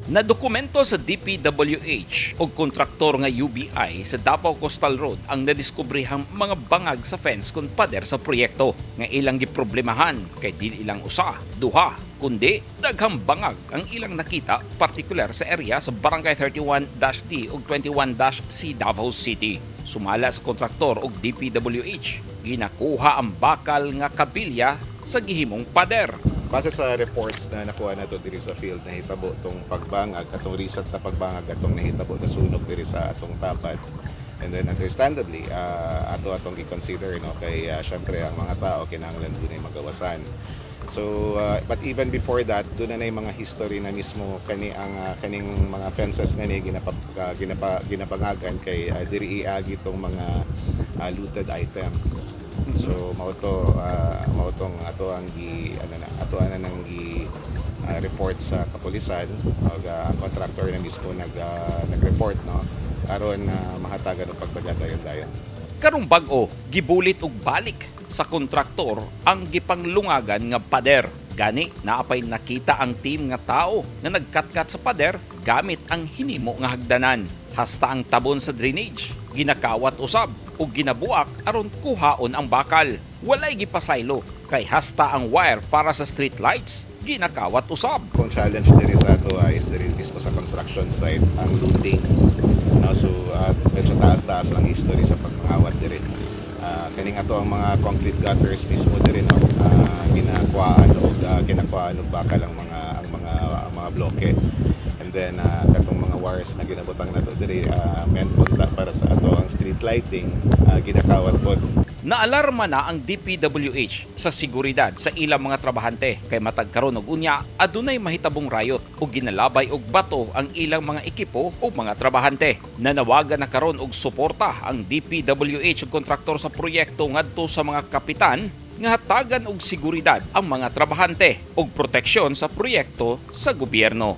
Na dokumento sa DPWH o kontraktor nga UBI sa Davao Coastal Road ang nadiskubrihang mga bangag sa fence kung pader sa proyekto nga ilang giproblemahan kay dili ilang usa, duha, kundi daghang bangag ang ilang nakita partikular sa area sa Barangay 31-D ug 21-C Davao City. Sumala sa kontraktor ug DPWH, ginakuha ang bakal nga kabilya sa gihimong pader. Base sa reports na nakuha nato diri sa field, nahitabo tong pagbangag atong recent na pagbangag atong nahitabo na sunog diri sa atong tapad. And then understandably, atong i-consider kay syempre ang mga tao kinahanglan dunay magawasan. So but even before that, doon na mga history na mismo kaning mga fences nga ni ginapangagan kay diri iagi tong mga looted items. So mao tong ato ang report sa kapulisan ug ang contractor na mismo nag-report aron mahatagan og pagdaga dayon. Karong bag-o gibulit og balik sa kontraktor ang gipanglungagan nga pader. Gani naapay nakita ang team nga tao nga nagkatkat sa pader gamit ang hinimo nga hagdanan. Hasta ang tabon sa drainage, ginakawat usab o ginabuak aron kuhaon ang bakal. Walay gipasaylo kay hasta ang wire para sa street lights, ginakawat usab. Kung challenge diri sa ato is diri mismo sa construction site ang looting. So medyo taas-taas lang history sa pagmangawat diri. Kaning ato ang mga concrete gutters mismo diri ginakuhaan og bakal ang mga bloke. And then katong mga wires na ginabutang nato diri meant para sa ato ang street lighting, ginakawat pod. Naalarma na ang DPWH sa seguridad sa ilang mga trabahante kay matag karon og unya adunay mahitabong riot o ginalabay og bato ang ilang mga ekipo o mga trabahante. Nanawagan na karon og suporta ang DPWH ug kontraktor sa proyekto ngadto sa mga kapitan nga hatagan og seguridad ang mga trabahante ug proteksyon sa proyekto sa gobyerno.